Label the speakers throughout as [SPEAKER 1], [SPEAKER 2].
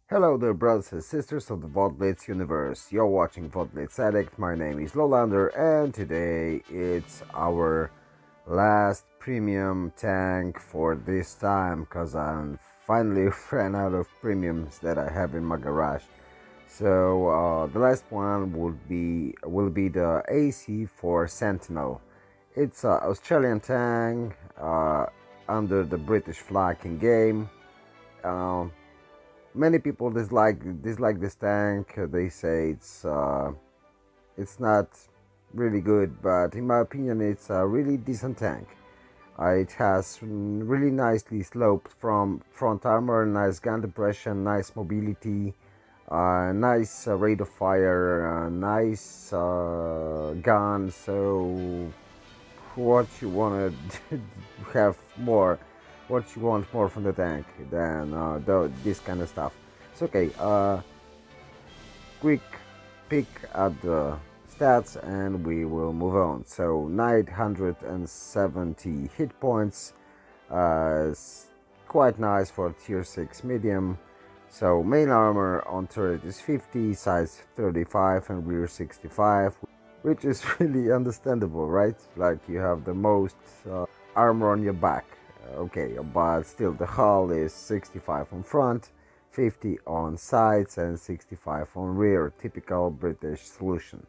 [SPEAKER 1] Hello there, brothers and sisters of the Blitz universe. You're watching Blitz Addict. My name is Lolander, and today it's our last premium tank for this time because I finally ran out of premiums that I have in my garage. So the last one will be the AC for Sentinel. It's an Australian tank under the British flag in game. Um, Many people dislike this tank. They say it's not really good, but in my opinion, it's a really decent tank. It has really nicely sloped from front armor, nice gun depression, nice mobility, nice rate of fire, nice gun. So what you want to have more, what you want more from the tank than this kind of stuff. It's okay. Quick pick at the stats and we will move on. So 970 hit points, quite nice for tier 6 medium. So main armor on turret is 50, size 35 and rear 65, which is really understandable, right? Like you have the most armor on your back. Okay, but still the hull is 65 on front, 50 on sides and 65 on rear, typical British solution.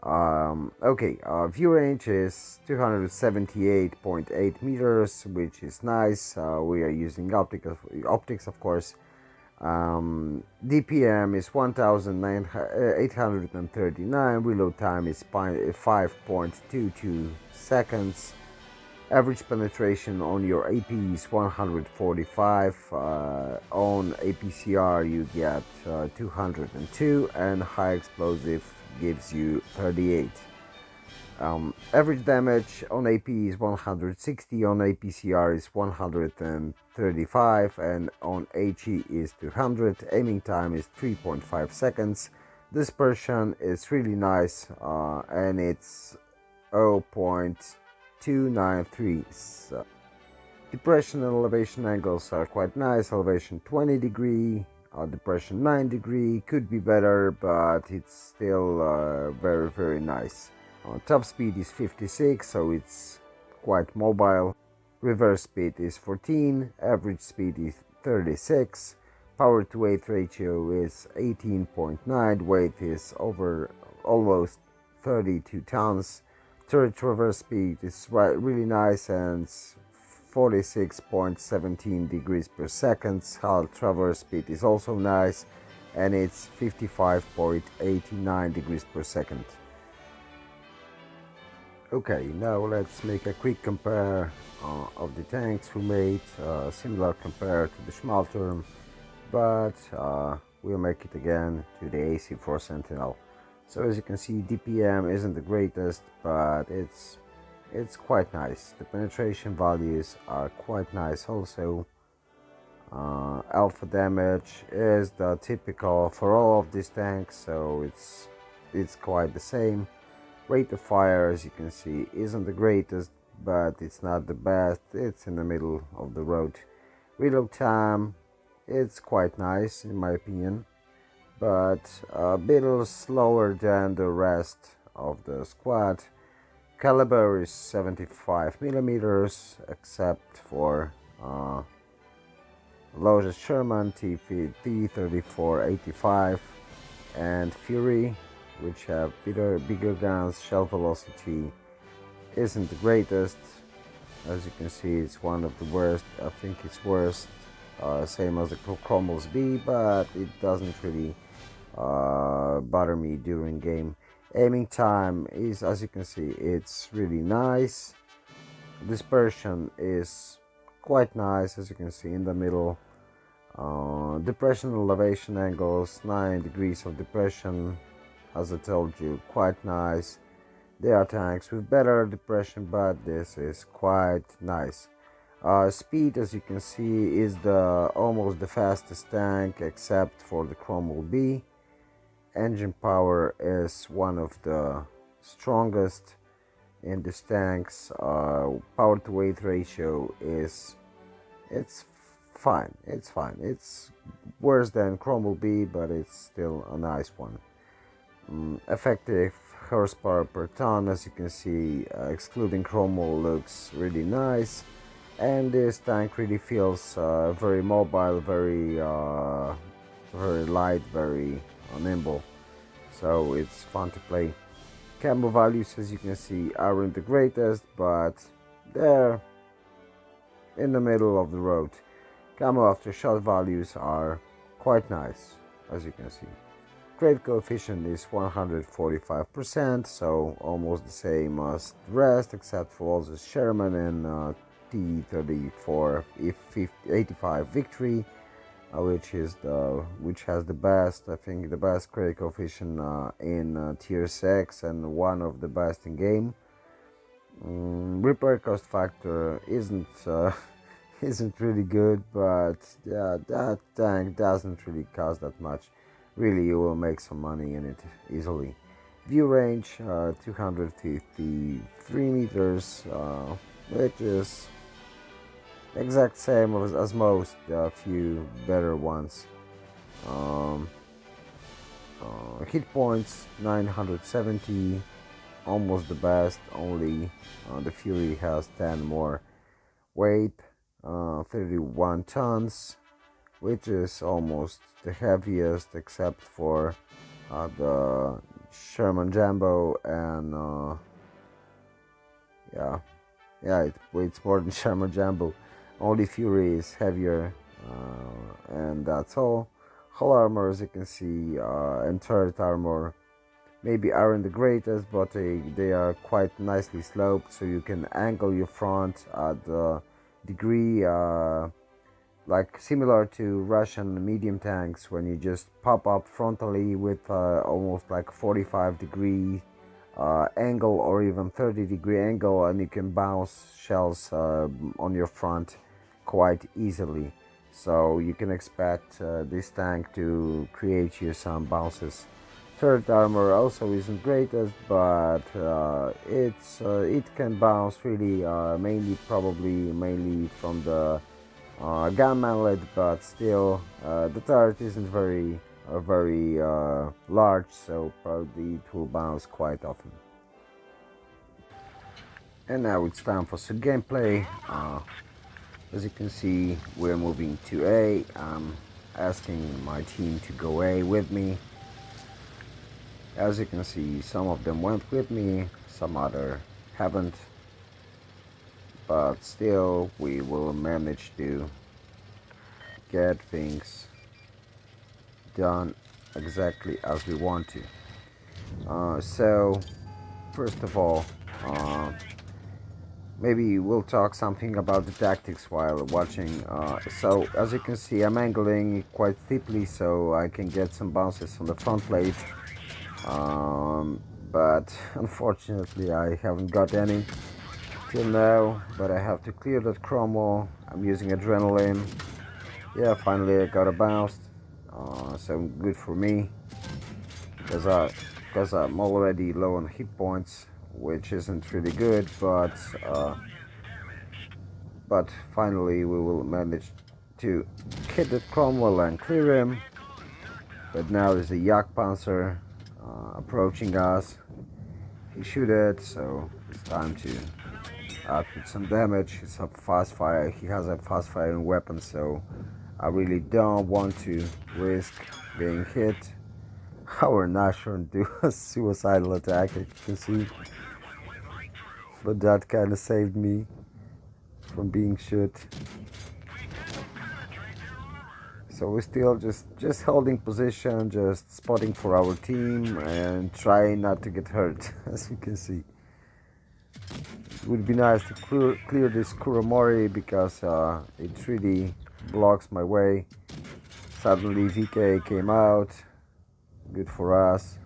[SPEAKER 1] View range is 278.8 meters, which is nice. We are using optics of course. DPM is 1839, reload time is 5.22 seconds. Average penetration on your AP is 145. On APCR you get 202, and high explosive gives you 38. Average damage on AP is 160, on APCR is 135, and on HE is 200. Aiming time is 3.5 seconds. Dispersion is really nice, and it's 0.293. So depression and elevation angles are quite nice. Elevation 20 degree, depression 9 degree. Could be better, but it's still very nice. Top speed is 56, so it's quite mobile. Reverse speed is 14. Average speed is 36. Power to weight ratio is 18.9. Weight is over almost 32 tons. Turret reverse speed is really nice and 46.17 degrees per second. Hull traverse speed is also nice and it's 55.89 degrees per second. Okay, now let's make a quick compare of the tanks we made, similar compare to the Schmalturm, but we'll make it again to the AC4 Sentinel. So as you can see, DPM isn't the greatest, but it's quite nice. The penetration values are quite nice also. Alpha damage is the typical for all of these tanks, so it's quite the same. Rate of fire, as you can see, isn't the greatest, but it's not the best. It's in the middle of the road. Reload time, it's quite nice in my opinion, but a bit slower than the rest of the squad. Caliber is 75 millimeters, except for Lotus Sherman T3485 and Fury, which have bigger guns. Shell velocity isn't the greatest. As you can see, it's one of the worst. I think it's worst, same as the Cromwell's B, but it doesn't really bother me during game. Aiming time is, as you can see, it's really nice. Dispersion is quite nice, as you can see in the middle. Depression elevation angles, 9 degrees of depression, as I told you, quite nice. There are tanks with better depression, but this is quite nice. Speed, as you can see, is almost the fastest tank except for the Cromwell B. Engine power is one of the strongest in these tanks. Power to weight ratio is fine. It's fine. It's worse than Chrome will be, but it's still a nice one. Effective horsepower per ton, as you can see, excluding Chromwell, looks really nice. And this tank really feels very mobile, very light, very nimble. So it's fun to play. Camo values, as you can see, aren't the greatest, but they're in the middle of the road. Camo after shot values are quite nice, as you can see. Grade coefficient is 145%, so almost the same as the rest, except for also Sherman and T-34 85 Victory, which has the best, I think, the best grade coefficient in Tier 6 and one of the best in game. Repair cost factor isn't isn't really good, but yeah, that tank doesn't really cost that much. Really, you will make some money in it easily. View range 253 meters, which is exact same as most, a few better ones. Hit points 970, almost the best, only the Fury has 10 more. Weight 31 tons, which is almost the heaviest except for the Sherman Jumbo, and it weighs more than Sherman Jumbo. Only Fury is heavier, and that's all. Hull armor, as you can see, and turret armor maybe aren't the greatest, but they are quite nicely sloped, so you can angle your front at the degree like similar to Russian medium tanks, when you just pop up frontally with almost like 45-degree angle or even 30-degree angle, and you can bounce shells on your front quite easily. So you can expect this tank to create you some bounces. Turret armor also isn't greatest, but it can bounce really, mainly from the gun mallet, but still the turret isn't very large, so probably it will bounce quite often. And now it's time for some gameplay. As you can see, we're moving to A. I'm asking my team to go A with me. As you can see, some of them went with me, some other haven't, but still we will manage to get things done exactly as we want to. So first of all, maybe we'll talk something about the tactics while watching. So as you can see, I'm angling quite steeply so I can get some bounces on the front plate, but unfortunately I haven't got any till now, but I have to clear that chromo. I'm using adrenaline. Yeah, finally I got a bounce, so good for me, because I'm already low on hit points, which isn't really good, but finally we will manage to hit that Cromwell and clear him. But now there's a Yak Panzer approaching us. He shoot it, so it's time to output some damage. It's a fast fire. He has a fast firing weapon, so I really don't want to risk being hit. Our Nashorn do a suicidal attack, as you can see, but that kind of saved me from being shot. So we're still just holding position, just spotting for our team and trying not to get hurt. As you can see, it would be nice to clear this Kuromori, because it really blocks my way. Suddenly VK came out, good for us.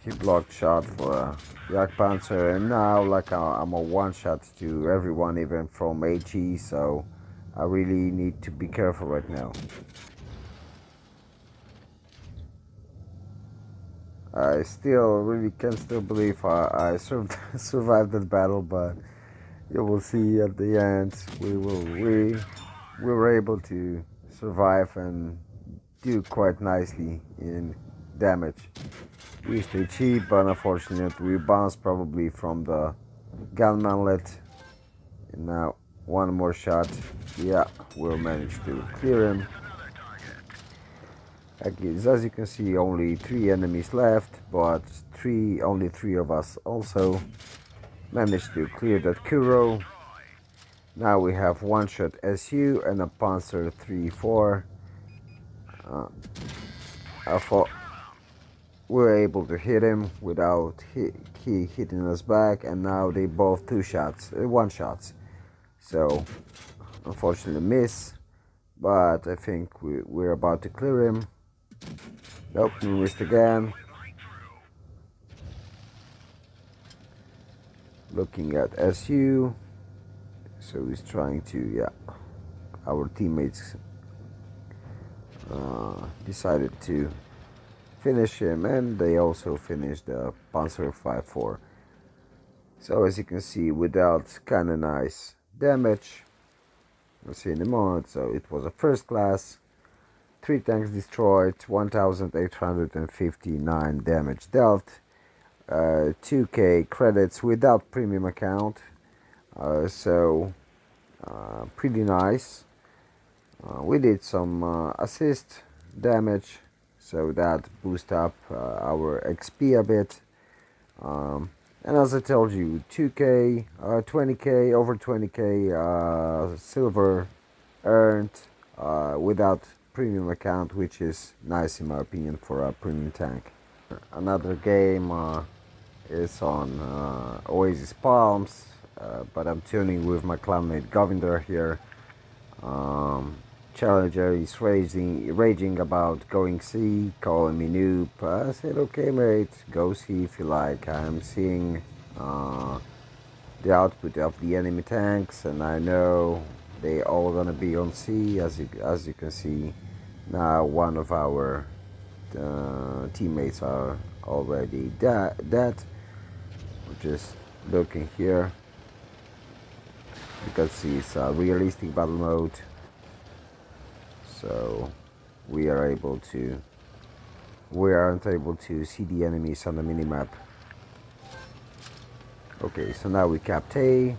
[SPEAKER 1] He blocked shot for a Yak Panzer, and now like I'm a one shot to everyone, even from HE, so I really need to be careful right now. I still really can't believe I survived that battle, but You will see at the end we were able to survive and do quite nicely in damage. We stay cheap, but unfortunately we bounced probably from the gun manlet. And now one more shot. Yeah, we'll manage to clear him. As you can see, only 3 enemies left, but only three of us also managed to clear that Kuro. Now we have one-shot SU and a Panzer 3-4. I thought we were able to hit him without he hitting us back, and now they both one shots. So unfortunately miss, but I think we're about to clear him. Nope, we missed again. Looking at SU, so he's trying to, yeah, our teammates decided to finish him, and they also finished the Panzer 5-4. So as you can see, without kind of nice damage, we'll see in a moment. So it was a first class, 3 tanks destroyed, 1,859 damage dealt, 2k credits without premium account, so pretty nice. We did some assist damage, so that boost up our XP a bit. And as I told you, 2k, 20k, over 20k silver earned without premium account, which is nice in my opinion for a premium tank. Another game is on Oasis Palms, but I'm tuning with my clanmate Govinder here. Challenger is raging about going C, calling me noob. I said, okay mate, go C if you like. I'm seeing the output of the enemy tanks, and I know they all gonna be on C. As you can see, now one of our teammates are already dead. We're just looking here because it's a realistic battle mode, so we aren't able to see the enemies on the minimap. Okay, so now we capped A.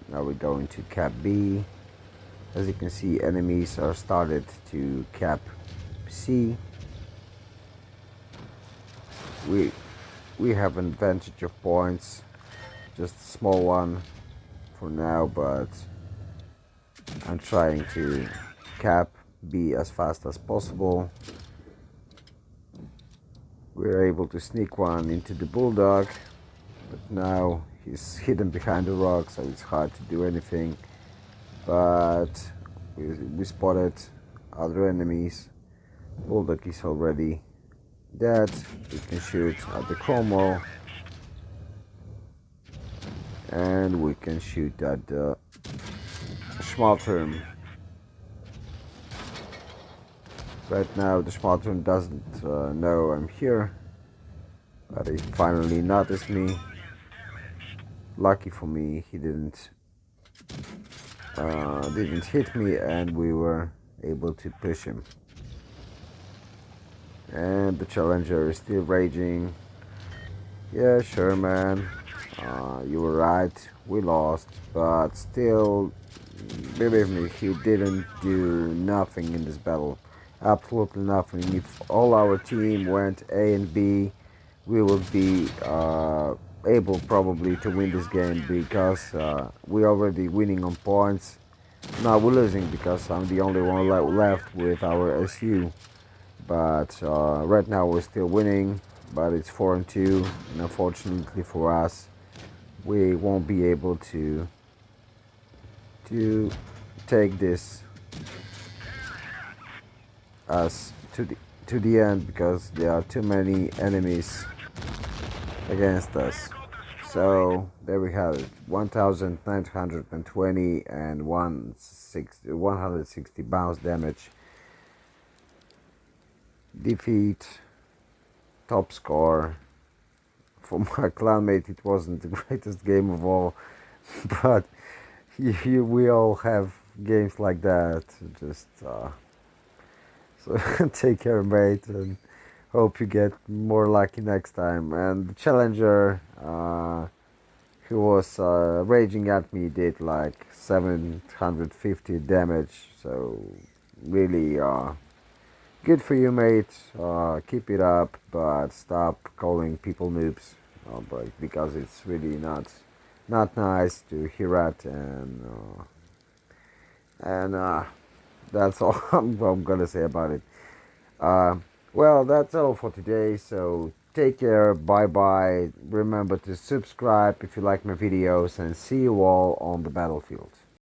[SPEAKER 1] Now we're going to cap B. As you can see, enemies are started to cap C. We have an advantage of points, just a small one for now, but I'm trying to cap B as fast as possible. We're able to sneak one into the Bulldog, but now he's hidden behind the rock, so it's hard to do anything. But we spotted other enemies. Bulldog is already dead. We can shoot at the Chromo, and we can shoot at the Schmalturm. Right now the Schmalturm doesn't know I'm here, but he finally noticed me. Lucky for me, he didn't hit me, and we were able to push him. And the Challenger is still raging. Yeah, sure man, you were right, we lost, but still, believe me, he didn't do nothing in this battle. Absolutely nothing. If all our team went A and B, we would be able probably to win this game, because we're already winning on points. Now we're losing because I'm the only one left with our SU. But right now we're still winning, but it's 4-2, and unfortunately for us, we won't be able to take this as to the end, because there are too many enemies against us. So there we have it, 1,920 and 160 bounce damage. Defeat, top score. For my clanmate, it wasn't the greatest game of all. but we all have games like that. Just so take care, mate, and hope you get more lucky next time. And the challenger, who was raging at me, did like 750 damage. So really, good for you, mate. Keep it up, but stop calling people noobs. But because it's really not nice to hear that, and that's all I'm gonna say about it. Uh, well, that's all for today. So take care. Bye bye. Remember to subscribe if you like my videos, and see you all on the battlefield.